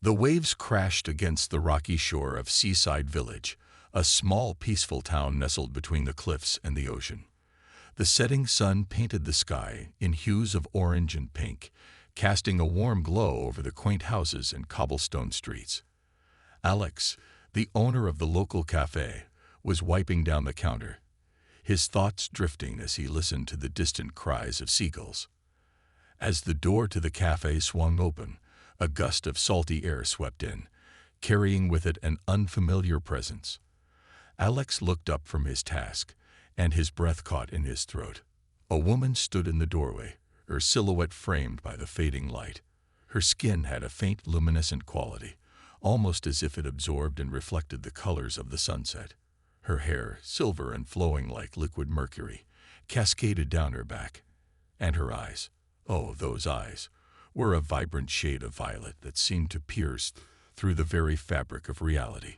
The waves crashed against the rocky shore of Seaside Village, a small, peaceful town nestled between the cliffs and the ocean. The setting sun painted the sky in hues of orange and pink, casting a warm glow over the quaint houses and cobblestone streets. Alex, the owner of the local cafe, was wiping down the counter, his thoughts drifting as he listened to the distant cries of seagulls. As the door to the cafe swung open, a gust of salty air swept in, carrying with it an unfamiliar presence. Alex looked up from his task, and his breath caught in his throat. A woman stood in the doorway, her silhouette framed by the fading light. Her skin had a faint luminescent quality, almost as if it absorbed and reflected the colors of the sunset. Her hair, silver and flowing like liquid mercury, cascaded down her back. And her eyes, oh, those eyes, were a vibrant shade of violet that seemed to pierce through the very fabric of reality.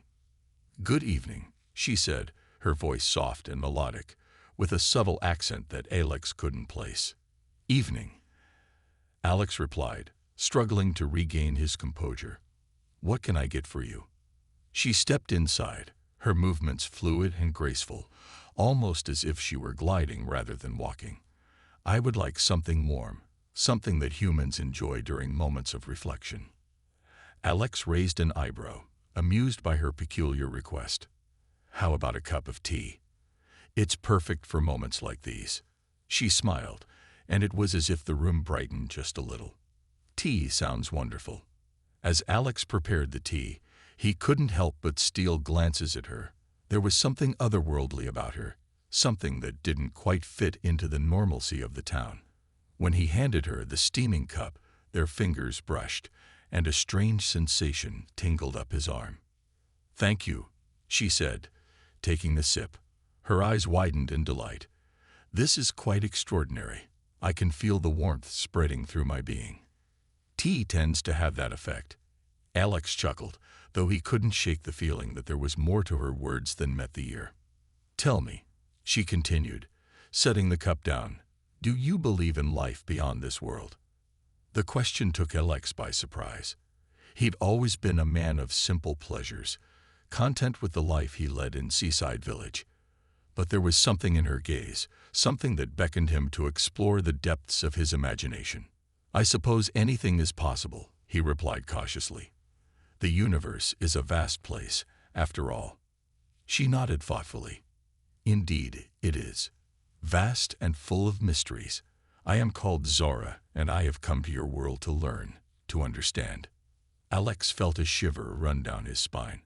"Good evening," she said, her voice soft and melodic, with a subtle accent that Alex couldn't place. "Evening," Alex replied, struggling to regain his composure. "What can I get for you?" She stepped inside, her movements fluid and graceful, almost as if she were gliding rather than walking. "I would like something warm, something that humans enjoy during moments of reflection." Alex raised an eyebrow, amused by her peculiar request. "How about a cup of tea? It's perfect for moments like these." She smiled, and it was as if the room brightened just a little. "Tea sounds wonderful." As Alex prepared the tea, he couldn't help but steal glances at her. There was something otherworldly about her, something that didn't quite fit into the normalcy of the town. When he handed her the steaming cup, their fingers brushed, and a strange sensation tingled up his arm. "Thank you," she said, taking the sip. Her eyes widened in delight. "This is quite extraordinary. I can feel the warmth spreading through my being." Tea tends to have that effect. Alex chuckled, though he couldn't shake the feeling that there was more to her words than met the ear. "Tell me," she continued, setting the cup down, "do you believe in life beyond this world?" The question took Alex by surprise. He'd always been a man of simple pleasures, content with the life he led in Seaside Village. But there was something in her gaze, something that beckoned him to explore the depths of his imagination. "I suppose anything is possible," he replied cautiously. "The universe is a vast place, after all." She nodded thoughtfully. "Indeed, it is. Vast and full of mysteries. I am called Zora, and I have come to your world to learn, to understand." Alex felt a shiver run down his spine.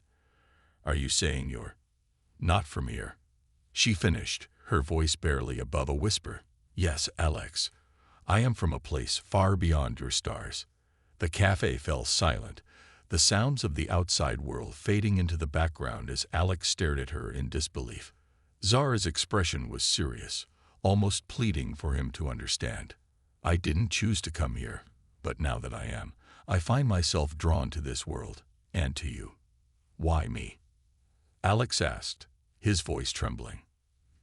"Are you saying you're not from here?" She finished, her voice barely above a whisper. "Yes, Alex. I am from a place far beyond your stars." The cafe fell silent, the sounds of the outside world fading into the background as Alex stared at her in disbelief. Zara's expression was serious, almost pleading for him to understand. "I didn't choose to come here, but now that I am, I find myself drawn to this world, and to you." "Why me?" Alex asked, his voice trembling.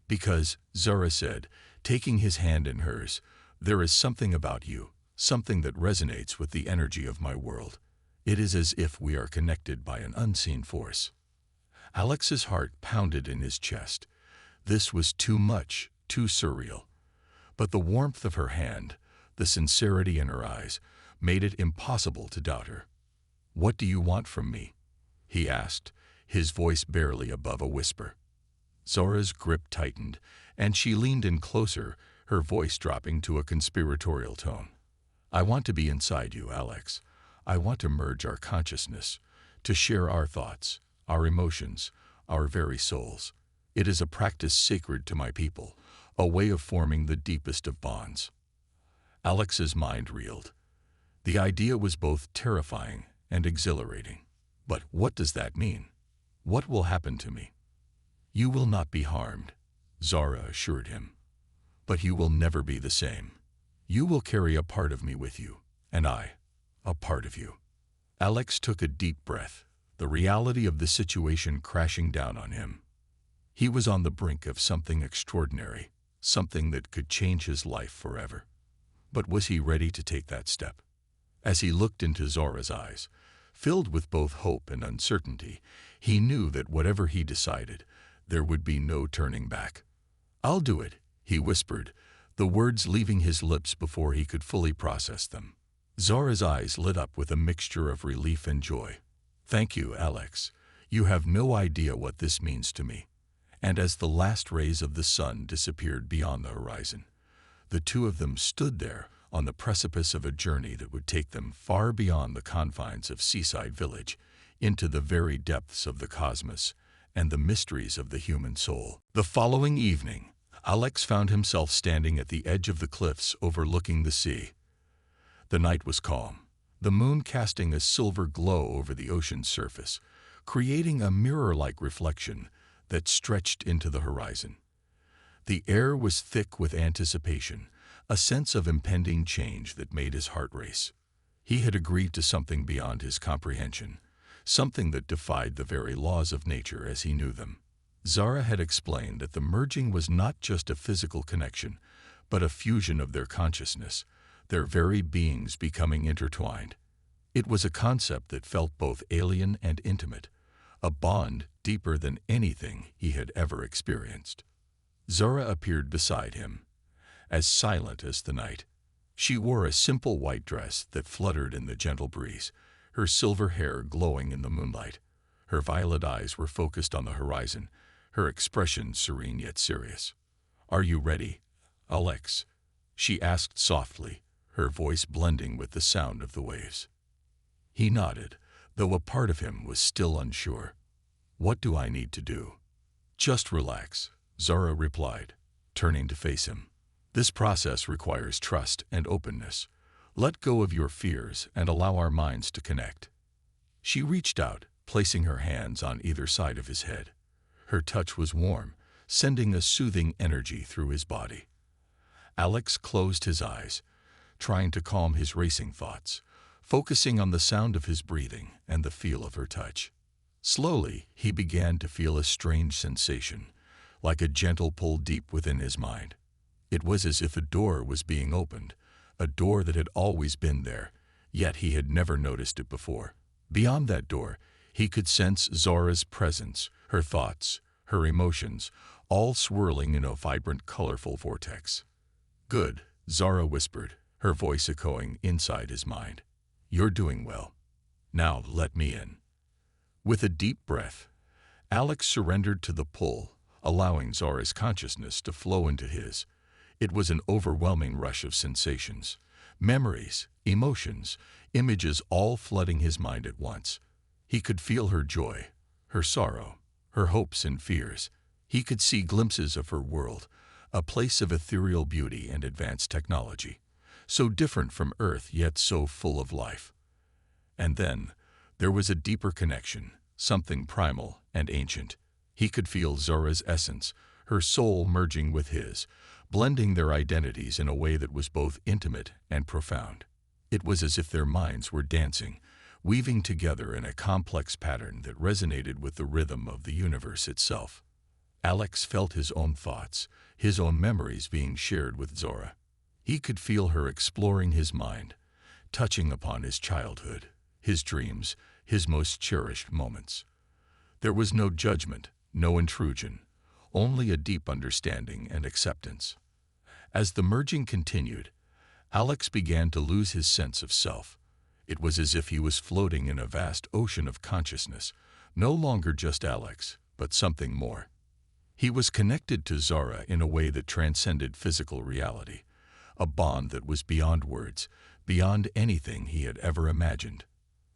"Because," Zara said, taking his hand in hers, "there is something about you, something that resonates with the energy of my world. It is as if we are connected by an unseen force." Alex's heart pounded in his chest. This was too much, too surreal. But the warmth of her hand, the sincerity in her eyes, made it impossible to doubt her. "What do you want from me?" he asked, his voice barely above a whisper. Zora's grip tightened, and she leaned in closer, her voice dropping to a conspiratorial tone. "I want to be inside you, Alex. I want to merge our consciousness, to share our thoughts, our emotions, our very souls. It is a practice sacred to my people, a way of forming the deepest of bonds." Alex's mind reeled. The idea was both terrifying and exhilarating. "But what does that mean? What will happen to me?" "You will not be harmed," Zara assured him. "But you will never be the same. You will carry a part of me with you, and I, a part of you." Alex took a deep breath, the reality of the situation crashing down on him. He was on the brink of something extraordinary, something that could change his life forever. But was he ready to take that step? As he looked into Zora's eyes, Filled with both hope and uncertainty, he knew that whatever he decided, there would be no turning back. "I'll do it," he whispered, the words leaving his lips before he could fully process them. Zora's eyes lit up with a mixture of relief and joy. "Thank you, Alex. You have no idea what this means to me." And as the last rays of the sun disappeared beyond the horizon, the two of them stood there on the precipice of a journey that would take them far beyond the confines of Seaside Village, into the very depths of the cosmos and the mysteries of the human soul. The following evening, Alex found himself standing at the edge of the cliffs overlooking the sea. The night was calm, the moon casting a silver glow over the ocean's surface, creating a mirror-like reflection that stretched into the horizon. The air was thick with anticipation, a sense of impending change that made his heart race. He had agreed to something beyond his comprehension, something that defied the very laws of nature as he knew them. Zara had explained that the merging was not just a physical connection, but a fusion of their consciousness, their very beings becoming intertwined. It was a concept that felt both alien and intimate, a bond deeper than anything he had ever experienced. Zara appeared beside him, as silent as the night. She wore a simple white dress that fluttered in the gentle breeze, her silver hair glowing in the moonlight. Her violet eyes were focused on the horizon, her expression serene yet serious. "Are you ready, Alex?" she asked softly, her voice blending with the sound of the waves. He nodded, though a part of him was still unsure. "What do I need to do?" "Just relax," Zara replied, turning to face him. "This process requires trust and openness. Let go of your fears and allow our minds to connect." She reached out, placing her hands on either side of his head. Her touch was warm, sending a soothing energy through his body. Alex closed his eyes, trying to calm his racing thoughts, focusing on the sound of his breathing and the feel of her touch. Slowly, he began to feel a strange sensation, like a gentle pull deep within his mind. It was as if a door was being opened, a door that had always been there, yet he had never noticed it before. Beyond that door, he could sense Zora's presence, her thoughts, her emotions, all swirling in a vibrant, colorful vortex. "Good," Zora whispered, her voice echoing inside his mind. "You're doing well. Now let me in." With a deep breath, Alex surrendered to the pull, allowing Zora's consciousness to flow into his. It was an overwhelming rush of sensations, memories, emotions, images all flooding his mind at once. He could feel her joy, her sorrow, her hopes and fears. He could see glimpses of her world, a place of ethereal beauty and advanced technology, so different from Earth yet so full of life. And then, there was a deeper connection, something primal and ancient. He could feel Zora's essence, her soul merging with his, blending their identities in a way that was both intimate and profound. It was as if their minds were dancing, weaving together in a complex pattern that resonated with the rhythm of the universe itself. Alex felt his own thoughts, his own memories being shared with Zora. He could feel her exploring his mind, touching upon his childhood, his dreams, his most cherished moments. There was no judgment, no intrusion, only a deep understanding and acceptance. As the merging continued, Alex began to lose his sense of self. It was as if he was floating in a vast ocean of consciousness, no longer just Alex, but something more. He was connected to Zora in a way that transcended physical reality, a bond that was beyond words, beyond anything he had ever imagined.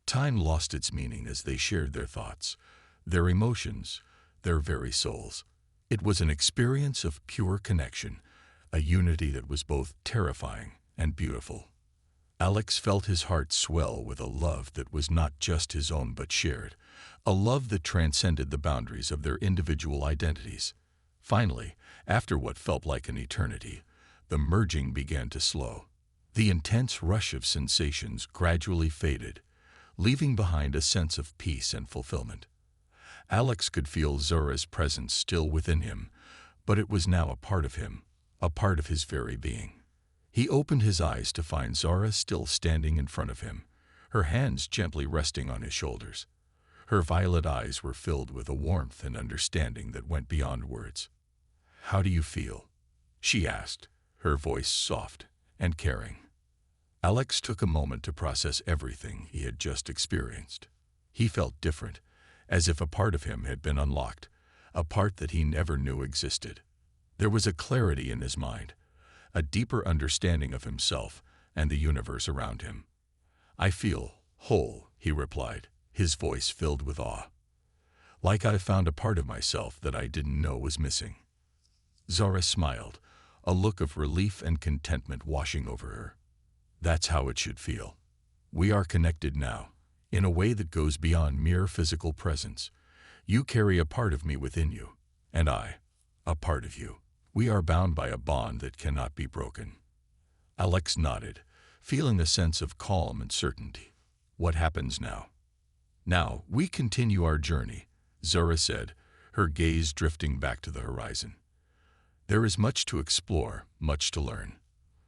Time lost its meaning as they shared their thoughts, their emotions, their very souls. It was an experience of pure connection, a unity that was both terrifying and beautiful. Alex felt his heart swell with a love that was not just his own but shared, a love that transcended the boundaries of their individual identities. Finally, after what felt like an eternity, the merging began to slow. The intense rush of sensations gradually faded, leaving behind a sense of peace and fulfillment. Alex could feel Zora's presence still within him, but it was now a part of him, a part of his very being. He opened his eyes to find Zora still standing in front of him, her hands gently resting on his shoulders. Her violet eyes were filled with a warmth and understanding that went beyond words. "How do you feel?" she asked, her voice soft and caring. Alex took a moment to process everything he had just experienced. He felt different, as if a part of him had been unlocked, a part that he never knew existed. There was a clarity in his mind, a deeper understanding of himself and the universe around him. "I feel whole," he replied, his voice filled with awe. "Like I found a part of myself that I didn't know was missing." Zara smiled, a look of relief and contentment washing over her. "That's how it should feel. We are connected now, in a way that goes beyond mere physical presence. You carry a part of me within you, and I, a part of you. We are bound by a bond that cannot be broken." Alex nodded, feeling a sense of calm and certainty. "What happens now?" "Now, we continue our journey," Zara said, her gaze drifting back to the horizon. "There is much to explore, much to learn.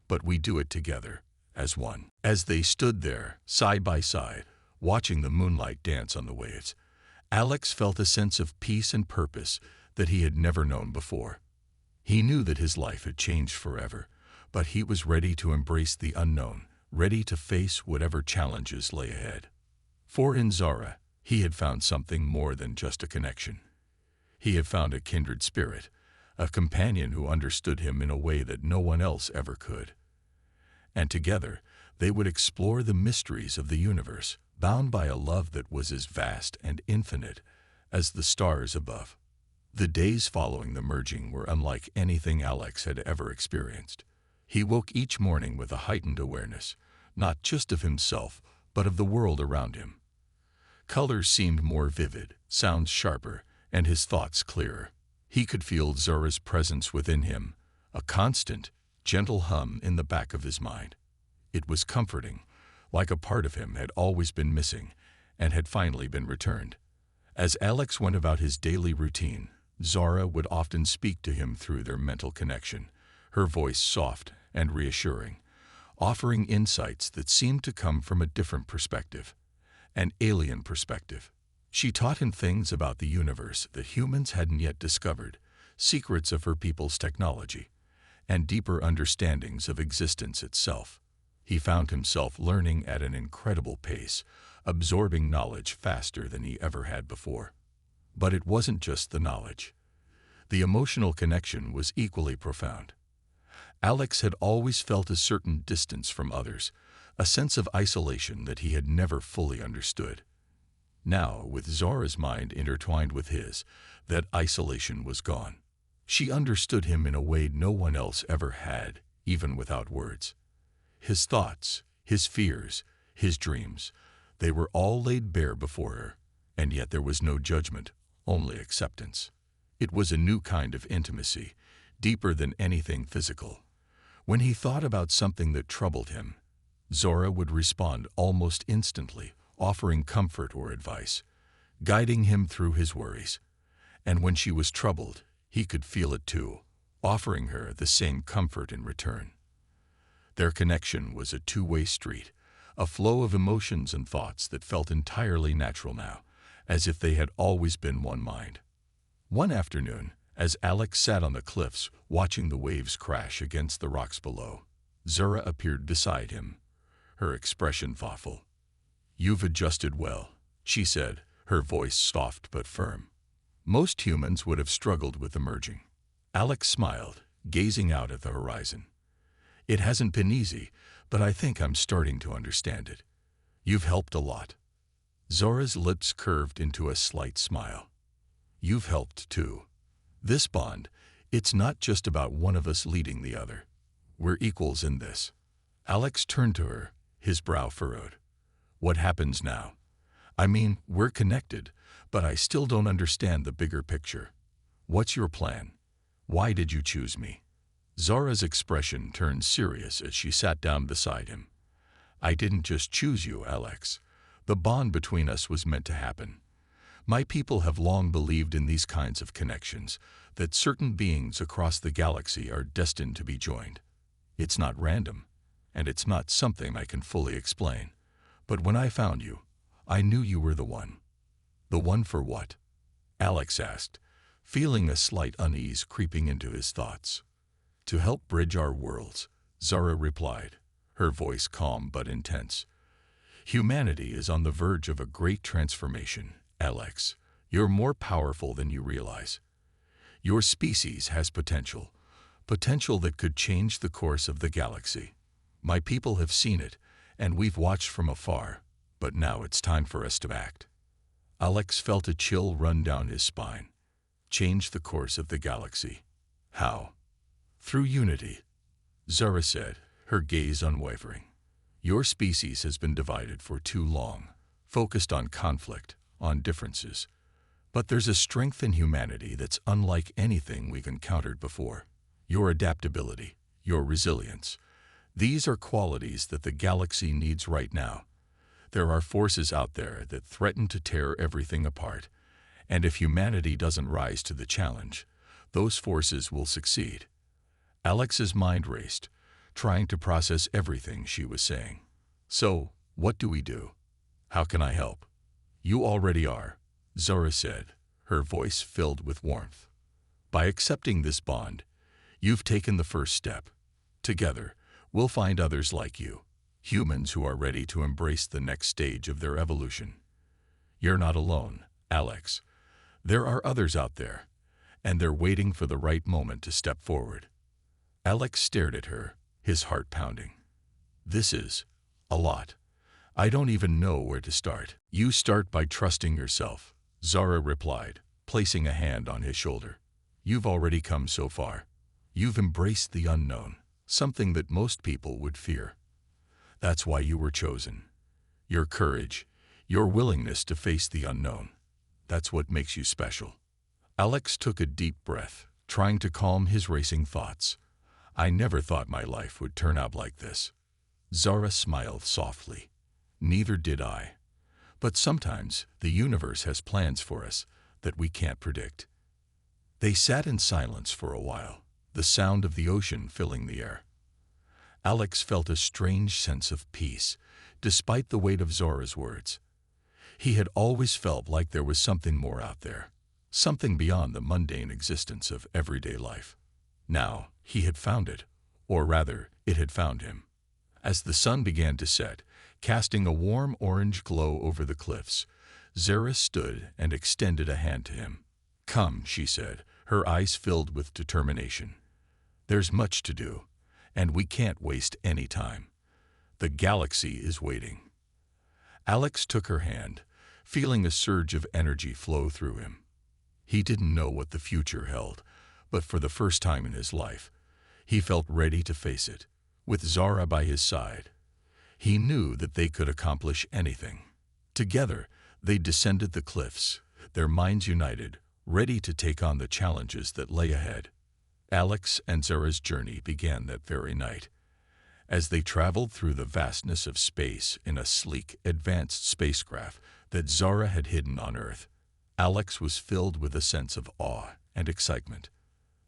But we do it together, as one." As they stood there, side by side, watching the moonlight dance on the waves, Alex felt a sense of peace and purpose that he had never known before. He knew that his life had changed forever, but he was ready to embrace the unknown, ready to face whatever challenges lay ahead. For in Zara, he had found something more than just a connection. He had found a kindred spirit, a companion who understood him in a way that no one else ever could. And together, they would explore the mysteries of the universe, bound by a love that was as vast and infinite as the stars above. The days following the merging were unlike anything Alex had ever experienced. He woke each morning with a heightened awareness, not just of himself, but of the world around him. Colors seemed more vivid, sounds sharper, and his thoughts clearer. He could feel Zara's presence within him, a constant, gentle hum in the back of his mind. It was comforting, like a part of him had always been missing and had finally been returned. As Alex went about his daily routine, Zara would often speak to him through their mental connection, her voice soft and reassuring, offering insights that seemed to come from a different perspective, an alien perspective. She taught him things about the universe that humans hadn't yet discovered, secrets of her people's technology, and deeper understandings of existence itself. He found himself learning at an incredible pace, absorbing knowledge faster than he ever had before. But it wasn't just the knowledge. The emotional connection was equally profound. Alex had always felt a certain distance from others, a sense of isolation that he had never fully understood. Now, with Zara's mind intertwined with his, that isolation was gone. She understood him in a way no one else ever had, even without words. His thoughts, his fears, his dreams, they were all laid bare before her, and yet there was no judgment, only acceptance. It was a new kind of intimacy, deeper than anything physical. When he thought about something that troubled him, Zara would respond almost instantly, offering comfort or advice, guiding him through his worries. And when she was troubled, he could feel it too, offering her the same comfort in return. Their connection was a two-way street, a flow of emotions and thoughts that felt entirely natural now, as if they had always been one mind. One afternoon, as Alex sat on the cliffs watching the waves crash against the rocks below, Zara appeared beside him, her expression thoughtful. "You've adjusted well," she said, her voice soft but firm. Most humans would have struggled with the merging. Alex smiled, gazing out at the horizon. "It hasn't been easy, but I think I'm starting to understand it. You've helped a lot." Zara's lips curved into a slight smile. "You've helped too. This bond, it's not just about one of us leading the other. We're equals in this." Alex turned to her, his brow furrowed. "What happens now? I mean, we're connected, but I still don't understand the bigger picture. What's your plan? Why did you choose me?" Zara's expression turned serious as she sat down beside him. "I didn't just choose you, Alex. The bond between us was meant to happen. My people have long believed in these kinds of connections, that certain beings across the galaxy are destined to be joined. It's not random, and it's not something I can fully explain. But when I found you, I knew you were the one. The one for what? Alex asked, feeling a slight unease creeping into his thoughts. To help bridge our worlds, Zara replied, her voice calm but intense. Humanity is on the verge of a great transformation, Alex. You're more powerful than you realize. Your species has potential that could change the course of the galaxy. My people have seen it, and we've watched from afar, but now it's time for us to act. Alex felt a chill run down his spine. Change the course of the galaxy. How? Through unity, Zara said, her gaze unwavering. Your species has been divided for too long, focused on conflict, on differences. But there's a strength in humanity that's unlike anything we've encountered before. Your adaptability, your resilience. These are qualities that the galaxy needs right now. There are forces out there that threaten to tear everything apart, and if humanity doesn't rise to the challenge, those forces will succeed. Alex's mind raced, trying to process everything she was saying. So, what do we do? How can I help? You already are, Zara said, her voice filled with warmth. By accepting this bond, you've taken the first step. Together, we'll find others like you, humans who are ready to embrace the next stage of their evolution. You're not alone, Alex. There are others out there, and they're waiting for the right moment to step forward. Alex stared at her, his heart pounding. This is a lot. I don't even know where to start. You start by trusting yourself, Zara replied, placing a hand on his shoulder. You've already come so far. You've embraced the unknown, something that most people would fear. That's why you were chosen. Your courage, your willingness to face the unknown. That's what makes you special. Alex took a deep breath, trying to calm his racing thoughts. I never thought my life would turn out like this. Zara smiled softly. Neither did I. But sometimes the universe has plans for us that we can't predict. They sat in silence for a while, the sound of the ocean filling the air. Alex felt a strange sense of peace, despite the weight of Zara's words. He had always felt like there was something more out there, something beyond the mundane existence of everyday life. Now, he had found it, or rather, it had found him. As the sun began to set, casting a warm orange glow over the cliffs, Zara stood and extended a hand to him. Come, she said, her eyes filled with determination. There's much to do, and we can't waste any time. The galaxy is waiting. Alex took her hand, feeling a surge of energy flow through him. He didn't know what the future held, but for the first time in his life, he felt ready to face it. With Zara by his side, he knew that they could accomplish anything. Together, they descended the cliffs, their minds united, ready to take on the challenges that lay ahead. Alex and Zara's journey began that very night. As they traveled through the vastness of space in a sleek, advanced spacecraft that Zara had hidden on Earth, Alex was filled with a sense of awe and excitement.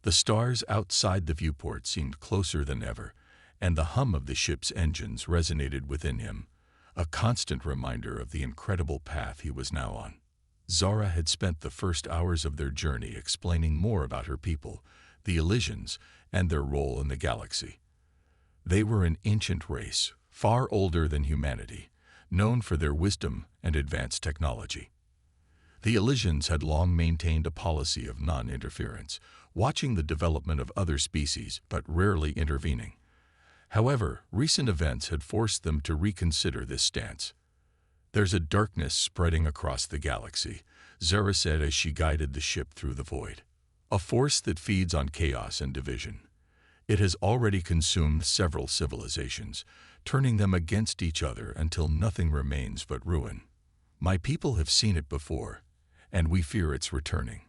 The stars outside the viewport seemed closer than ever, and the hum of the ship's engines resonated within him, a constant reminder of the incredible path he was now on. Zara had spent the first hours of their journey explaining more about her people, the Elysians, and their role in the galaxy. They were an ancient race, far older than humanity, known for their wisdom and advanced technology. The Elysians had long maintained a policy of non-interference, watching the development of other species but rarely intervening. However, recent events had forced them to reconsider this stance. There's a darkness spreading across the galaxy, Zara said as she guided the ship through the void. A force that feeds on chaos and division. It has already consumed several civilizations, turning them against each other until nothing remains but ruin. My people have seen it before, and we fear it's returning.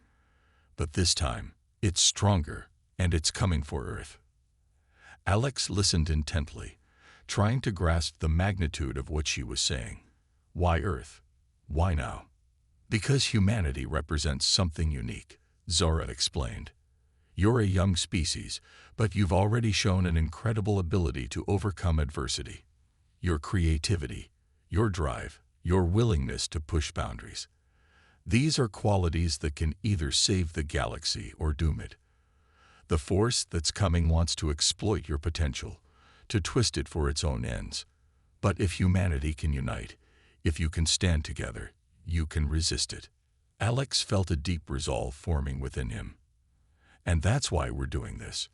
But this time, it's stronger, and it's coming for Earth. Alex listened intently, trying to grasp the magnitude of what she was saying. Why Earth? Why now? Because humanity represents something unique, Zara explained. You're a young species, but you've already shown an incredible ability to overcome adversity. Your creativity, your drive, your willingness to push boundaries. These are qualities that can either save the galaxy or doom it. The force that's coming wants to exploit your potential, to twist it for its own ends. But if humanity can unite, if you can stand together, you can resist it. Alex felt a deep resolve forming within him. And that's why we're doing this,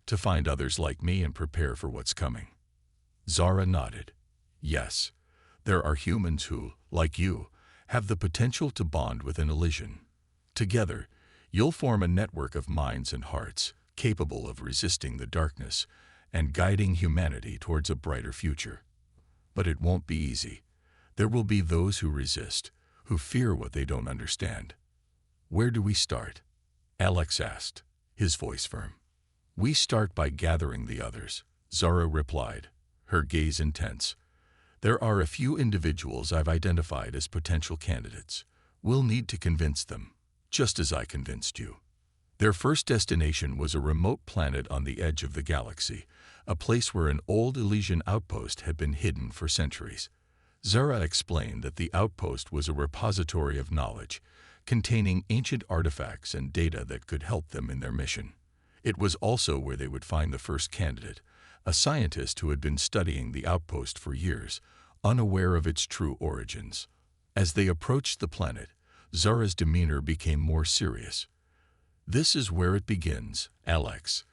to find others like me and prepare for what's coming. Zara nodded. Yes, there are humans who, like you, have the potential to bond with an Elysian. Together, you'll form a network of minds and hearts capable of resisting the darkness and guiding humanity towards a brighter future. But it won't be easy. There will be those who resist, who fear what they don't understand. Where do we start? Alex asked, his voice firm. We start by gathering the others, Zara replied, her gaze intense. There are a few individuals I've identified as potential candidates. We'll need to convince them, just as I convinced you. Their first destination was a remote planet on the edge of the galaxy, a place where an old Elysian outpost had been hidden for centuries. Zara explained that the outpost was a repository of knowledge, containing ancient artifacts and data that could help them in their mission. It was also where they would find the first candidate, a scientist who had been studying the outpost for years, unaware of its true origins. As they approached the planet, Zara's demeanor became more serious. This is where it begins, Alex.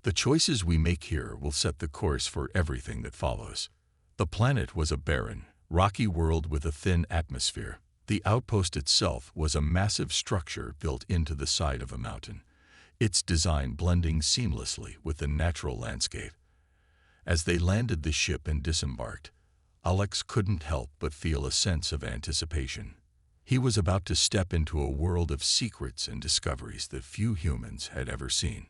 The choices we make here will set the course for everything that follows. The planet was a barren, rocky world with a thin atmosphere. The outpost itself was a massive structure built into the side of a mountain, its design blending seamlessly with the natural landscape. As they landed the ship and disembarked, Alex couldn't help but feel a sense of anticipation. He was about to step into a world of secrets and discoveries that few humans had ever seen.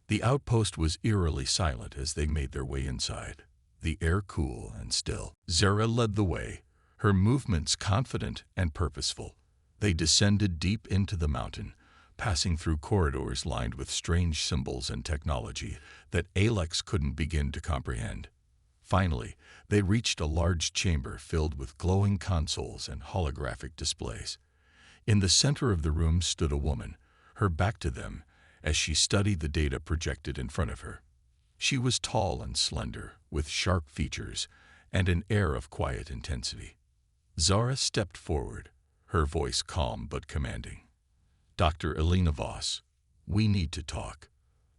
The outpost was eerily silent as they made their way inside, the air cool and still. Zara led the way, her movements confident and purposeful. They descended deep into the mountain, passing through corridors lined with strange symbols and technology that Alex couldn't begin to comprehend. Finally, they reached a large chamber filled with glowing consoles and holographic displays. In the center of the room stood a woman, her back to them, as she studied the data projected in front of her. She was tall and slender, with sharp features and an air of quiet intensity. Zara stepped forward, her voice calm but commanding. Dr. Elena Voss, we need to talk.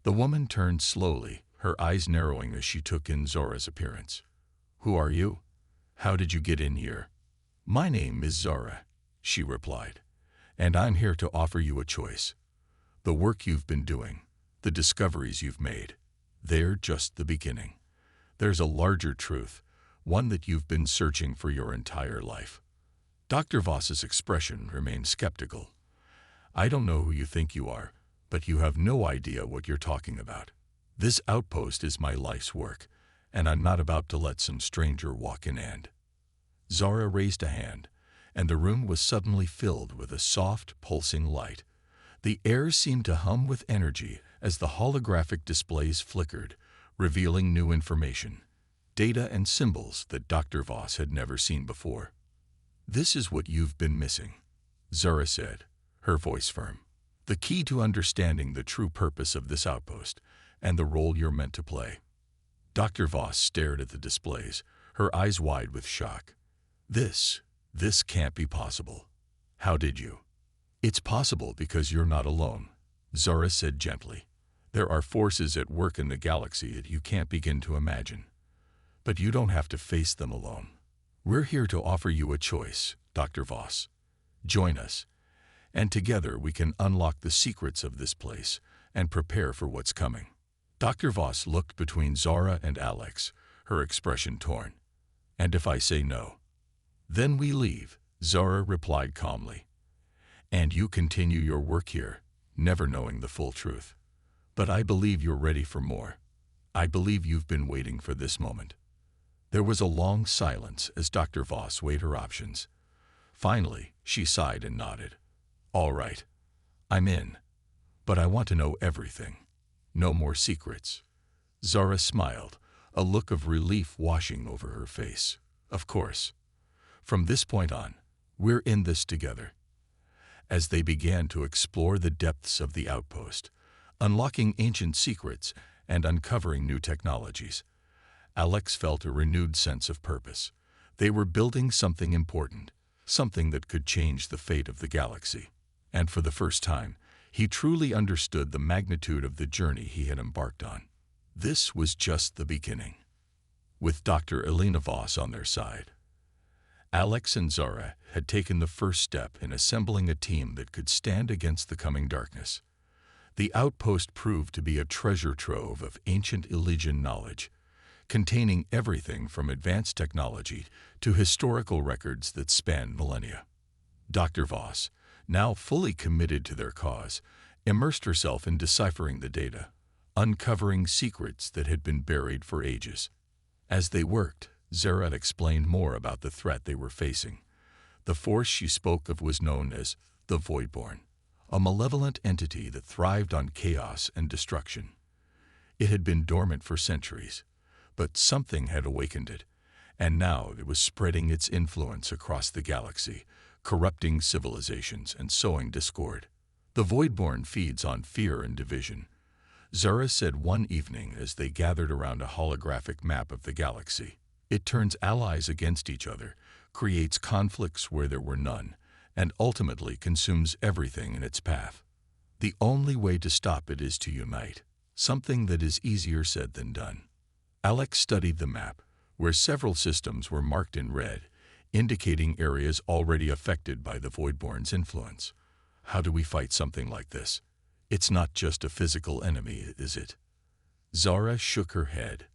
The woman turned slowly, her eyes narrowing as she took in Zara's appearance. Who are you? How did you get in here? My name is Zara, she replied, and I'm here to offer you a choice. The work you've been doing, the discoveries you've made, they're just the beginning. There's a larger truth, one that you've been searching for your entire life. Dr. Voss's expression remained skeptical. I don't know who you think you are, but you have no idea what you're talking about. This outpost is my life's work, and I'm not about to let some stranger walk in and. Zara raised a hand, and the room was suddenly filled with a soft, pulsing light. The air seemed to hum with energy as the holographic displays flickered, revealing new information, data and symbols that Dr. Voss had never seen before. This is what you've been missing, Zara said, her voice firm. The key to understanding the true purpose of this outpost and the role you're meant to play. Dr. Voss stared at the displays, her eyes wide with shock. This can't be possible. How did you? It's possible because you're not alone, Zara said gently. There are forces at work in the galaxy that you can't begin to imagine. But you don't have to face them alone. We're here to offer you a choice, Dr. Voss. Join us, and together we can unlock the secrets of this place and prepare for what's coming. Dr. Voss looked between Zara and Alex, her expression torn. And if I say no? Then we leave, Zara replied calmly. And you continue your work here, never knowing the full truth. But I believe you're ready for more. I believe you've been waiting for this moment. There was a long silence as Dr. Voss weighed her options. Finally, she sighed and nodded. All right, I'm in. But I want to know everything. No more secrets. Zara smiled, a look of relief washing over her face. Of course. From this point on, we're in this together. As they began to explore the depths of the outpost, unlocking ancient secrets and uncovering new technologies, Alex felt a renewed sense of purpose. They were building something important, something that could change the fate of the galaxy. And for the first time, he truly understood the magnitude of the journey he had embarked on. This was just the beginning. With Dr. Elena Voss on their side, Alex and Zara had taken the first step in assembling a team that could stand against the coming darkness. The outpost proved to be a treasure trove of ancient Elysian knowledge, containing everything from advanced technology to historical records that spanned millennia. Dr. Voss, now fully committed to their cause, immersed herself in deciphering the data, uncovering secrets that had been buried for ages. As they worked, Zara explained more about the threat they were facing. The force she spoke of was known as the Voidborn, a malevolent entity that thrived on chaos and destruction. It had been dormant for centuries, but something had awakened it, and now it was spreading its influence across the galaxy, corrupting civilizations and sowing discord. The Voidborn feeds on fear and division, Zara said one evening as they gathered around a holographic map of the galaxy. It turns allies against each other, creates conflicts where there were none, and ultimately consumes everything in its path. The only way to stop it is to unite, something that is easier said than done. Alex studied the map, where several systems were marked in red, indicating areas already affected by the Voidborn's influence. How do we fight something like this? It's not just a physical enemy, is it? Zara shook her head.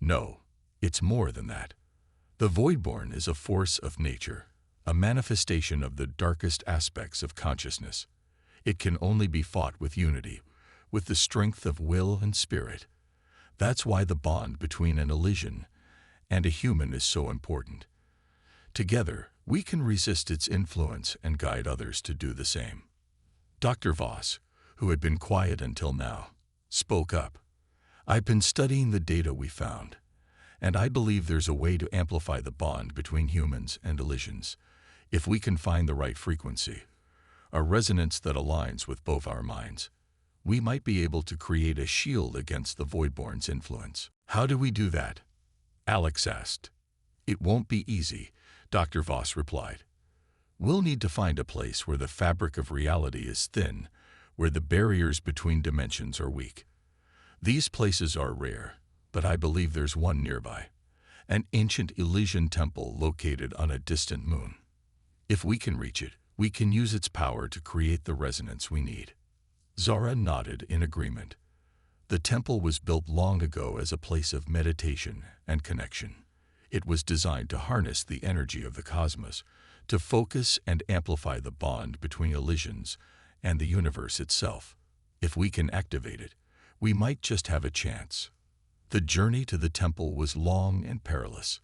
No, it's more than that. The Voidborn is a force of nature, a manifestation of the darkest aspects of consciousness. It can only be fought with unity, with the strength of will and spirit. That's why the bond between an Elysian and a human is so important. Together, we can resist its influence and guide others to do the same. Dr. Voss, who had been quiet until now, spoke up. I've been studying the data we found, and I believe there's a way to amplify the bond between humans and Elysians, if we can find the right frequency, a resonance that aligns with both our minds. We might be able to create a shield against the Voidborn's influence. How do we do that? Alex asked. It won't be easy, Dr. Voss replied. We'll need to find a place where the fabric of reality is thin, where the barriers between dimensions are weak. These places are rare, but I believe there's one nearby, an ancient Elysian temple located on a distant moon. If we can reach it, we can use its power to create the resonance we need. Zara nodded in agreement. The temple was built long ago as a place of meditation and connection. It was designed to harness the energy of the cosmos, to focus and amplify the bond between Elysians and the universe itself. If we can activate it, we might just have a chance. The journey to the temple was long and perilous.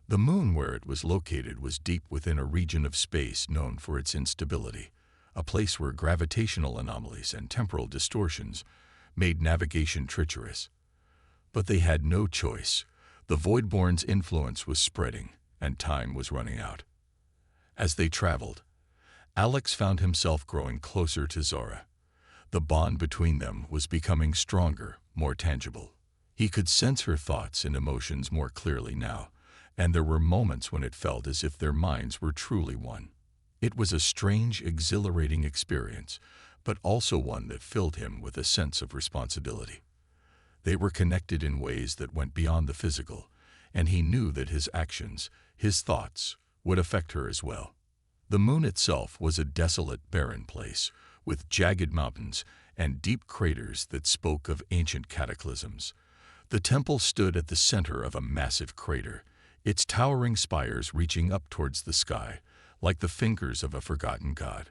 The moon where it was located was deep within a region of space known for its instability, a place where gravitational anomalies and temporal distortions made navigation treacherous. But they had no choice. The Voidborn's influence was spreading, and time was running out. As they traveled, Alex found himself growing closer to Zara. The bond between them was becoming stronger, more tangible. He could sense her thoughts and emotions more clearly now, and there were moments when it felt as if their minds were truly one. It was a strange, exhilarating experience, but also one that filled him with a sense of responsibility. They were connected in ways that went beyond the physical, and he knew that his actions, his thoughts, would affect her as well. The moon itself was a desolate, barren place, with jagged mountains and deep craters that spoke of ancient cataclysms. The temple stood at the center of a massive crater, its towering spires reaching up towards the sky, like the fingers of a forgotten god.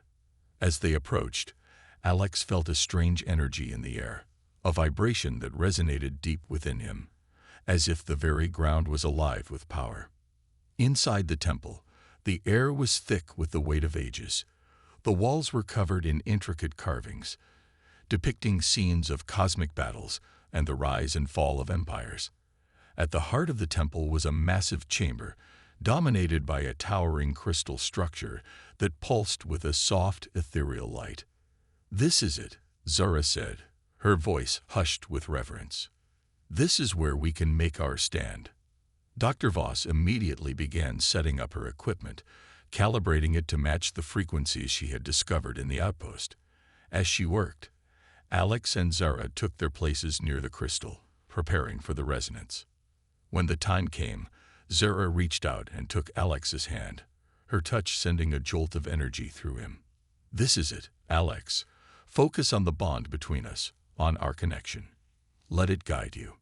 As they approached, Alex felt a strange energy in the air, a vibration that resonated deep within him, as if the very ground was alive with power. Inside the temple, the air was thick with the weight of ages. The walls were covered in intricate carvings, depicting scenes of cosmic battles and the rise and fall of empires. At the heart of the temple was a massive chamber, dominated by a towering crystal structure that pulsed with a soft, ethereal light. "This is it," Zara said, her voice hushed with reverence. "This is where we can make our stand." Dr. Voss immediately began setting up her equipment, calibrating it to match the frequencies she had discovered in the outpost. As she worked, Alex and Zara took their places near the crystal, preparing for the resonance. When the time came, Zara reached out and took Alex's hand, her touch sending a jolt of energy through him. "This is it, Alex. Focus on the bond between us, on our connection. Let it guide you."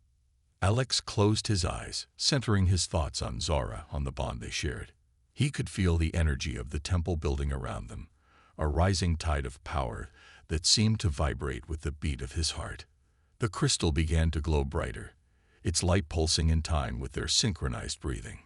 Alex closed his eyes, centering his thoughts on Zara, on the bond they shared. He could feel the energy of the temple building around them, a rising tide of power that seemed to vibrate with the beat of his heart. The crystal began to glow brighter, its light pulsing in time with their synchronized breathing.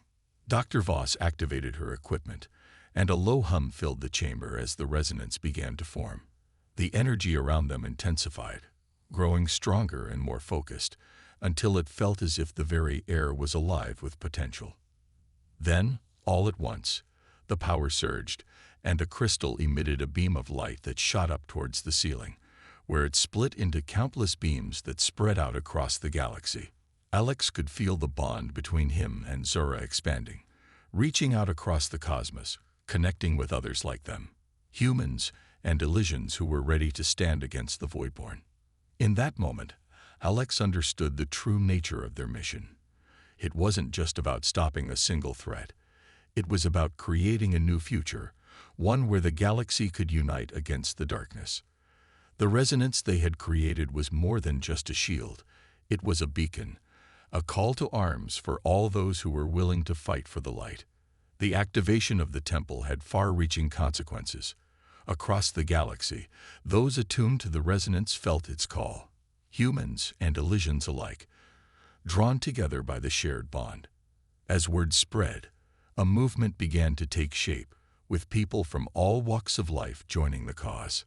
Dr. Voss activated her equipment, and a low hum filled the chamber as the resonance began to form. The energy around them intensified, growing stronger and more focused, until it felt as if the very air was alive with potential. Then, all at once, the power surged, and the crystal emitted a beam of light that shot up towards the ceiling, where it split into countless beams that spread out across the galaxy. Alex could feel the bond between him and Zara expanding, reaching out across the cosmos, connecting with others like them, humans and Elysians who were ready to stand against the Voidborn. In that moment, Alex understood the true nature of their mission. It wasn't just about stopping a single threat. It was about creating a new future, one where the galaxy could unite against the darkness. The resonance they had created was more than just a shield. It was a beacon, a call to arms for all those who were willing to fight for the light. The activation of the temple had far-reaching consequences. Across the galaxy, those attuned to the resonance felt its call, humans and Elysians alike, drawn together by the shared bond. As word spread, a movement began to take shape, with people from all walks of life joining the cause.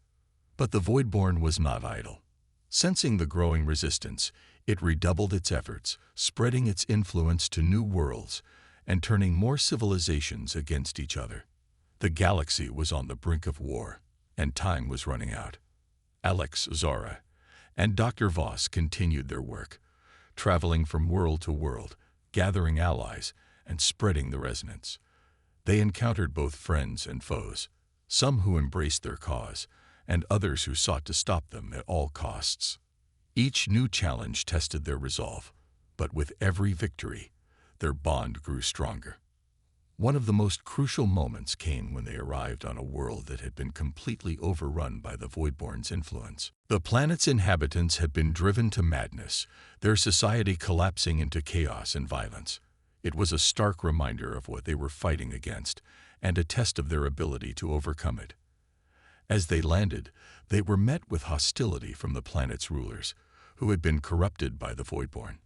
But the Voidborn was not idle. Sensing the growing resistance, it redoubled its efforts, spreading its influence to new worlds and turning more civilizations against each other. The galaxy was on the brink of war, and time was running out. Alex, Zara, and Dr. Voss continued their work, traveling from world to world, gathering allies, and spreading the resonance. They encountered both friends and foes, some who embraced their cause, and others who sought to stop them at all costs. Each new challenge tested their resolve, but with every victory, their bond grew stronger. One of the most crucial moments came when they arrived on a world that had been completely overrun by the Voidborn's influence. The planet's inhabitants had been driven to madness, their society collapsing into chaos and violence. It was a stark reminder of what they were fighting against, and a test of their ability to overcome it. As they landed, they were met with hostility from the planet's rulers, who had been corrupted by the Voidborn.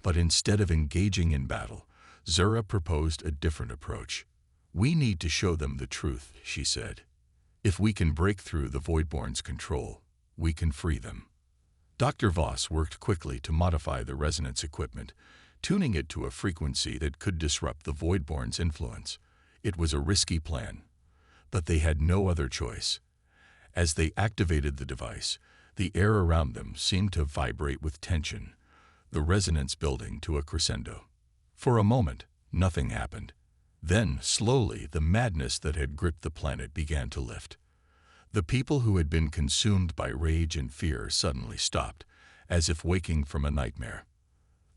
But instead of engaging in battle, Zara proposed a different approach. "We need to show them the truth," she said. "If we can break through the Voidborn's control, we can free them." Dr. Voss worked quickly to modify the resonance equipment, tuning it to a frequency that could disrupt the Voidborn's influence. It was a risky plan, but they had no other choice. As they activated the device, the air around them seemed to vibrate with tension, the resonance building to a crescendo. For a moment, nothing happened. Then, slowly, the madness that had gripped the planet began to lift. The people who had been consumed by rage and fear suddenly stopped, as if waking from a nightmare.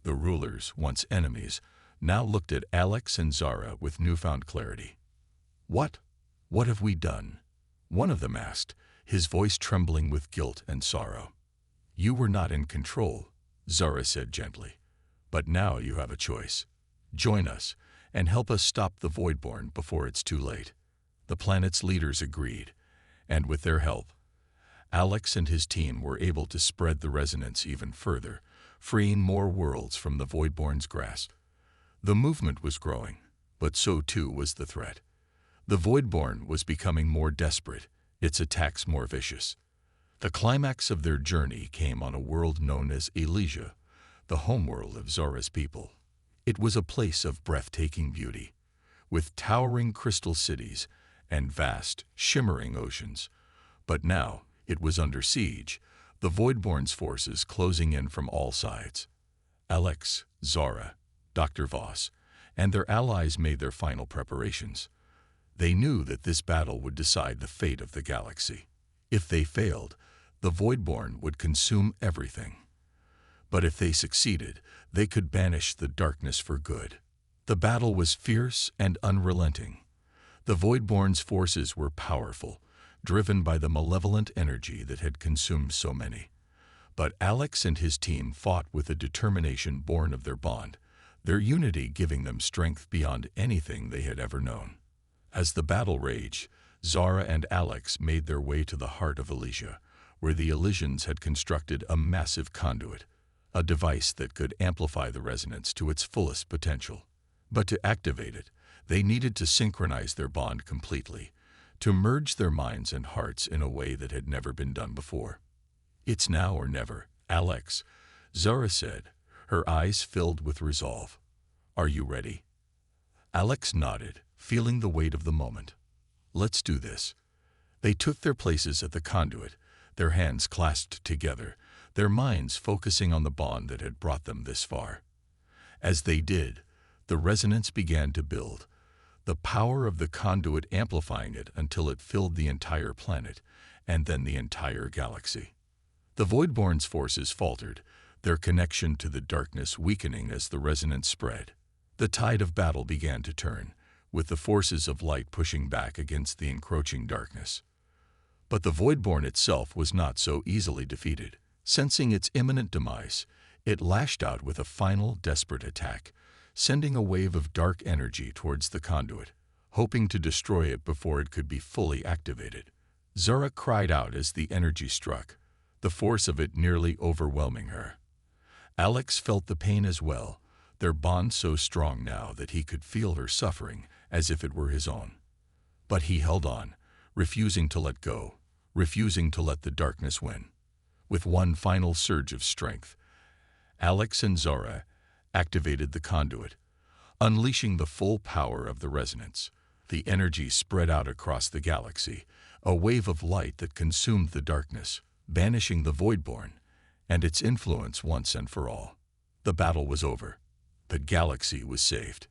The rulers, once enemies, now looked at Alex and Zara with newfound clarity. What have we done?" one of them asked, his voice trembling with guilt and sorrow. "You were not in control," Zara said gently. "But now you have a choice. Join us and help us stop the Voidborn before it's too late." The planet's leaders agreed, and with their help, Alex and his team were able to spread the resonance even further, freeing more worlds from the Voidborn's grasp. The movement was growing, but so too was the threat. The Voidborn was becoming more desperate, its attacks more vicious. The climax of their journey came on a world known as Elysia, the homeworld of Zara's people. It was a place of breathtaking beauty, with towering crystal cities and vast, shimmering oceans. But now it was under siege, the Voidborn's forces closing in from all sides. Alex, Zara, Dr. Voss, and their allies made their final preparations. They knew that this battle would decide the fate of the galaxy. If they failed, the Voidborn would consume everything. But if they succeeded, they could banish the darkness for good. The battle was fierce and unrelenting. The Voidborn's forces were powerful, driven by the malevolent energy that had consumed so many. But Alex and his team fought with a determination born of their bond, their unity giving them strength beyond anything they had ever known. As the battle raged, Zara and Alex made their way to the heart of Elysia, where the Elysians had constructed a massive conduit, a device that could amplify the resonance to its fullest potential. But to activate it, they needed to synchronize their bond completely, to merge their minds and hearts in a way that had never been done before. "It's now or never, Alex," Zara said, her eyes filled with resolve. "Are you ready?" Alex nodded, feeling the weight of the moment. "Let's do this." They took their places at the conduit, their hands clasped together, their minds focusing on the bond that had brought them this far. As they did, the resonance began to build, the power of the conduit amplifying it until it filled the entire planet, and then the entire galaxy. The Voidborn's forces faltered, their connection to the darkness weakening as the resonance spread. The tide of battle began to turn, with the forces of light pushing back against the encroaching darkness. But the Voidborn itself was not so easily defeated. Sensing its imminent demise, it lashed out with a final, desperate attack, sending a wave of dark energy towards the conduit, hoping to destroy it before it could be fully activated. Zara cried out as the energy struck, the force of it nearly overwhelming her. Alex felt the pain as well, their bond so strong now that he could feel her suffering as if it were his own. But he held on, refusing to let go, refusing to let the darkness win. With one final surge of strength, Alex and Zara activated the conduit, unleashing the full power of the resonance. The energy spread out across the galaxy, a wave of light that consumed the darkness, banishing the Voidborn and its influence once and for all. The battle was over. The galaxy was saved.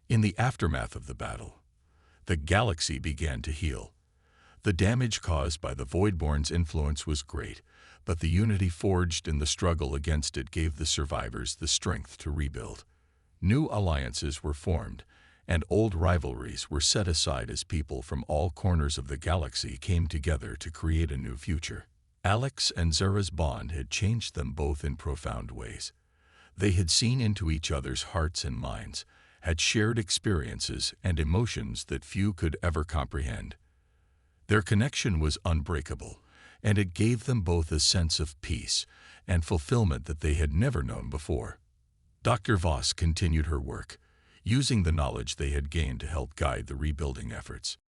In the aftermath of the battle, the galaxy began to heal. The damage caused by the Voidborn's influence was great, but the unity forged in the struggle against it gave the survivors the strength to rebuild. New alliances were formed, and old rivalries were set aside as people from all corners of the galaxy came together to create a new future. Alex and Zara's bond had changed them both in profound ways. They had seen into each other's hearts and minds, had shared experiences and emotions that few could ever comprehend. Their connection was unbreakable, and it gave them both a sense of peace and fulfillment that they had never known before. Dr. Voss continued her work, using the knowledge they had gained to help guide the rebuilding efforts.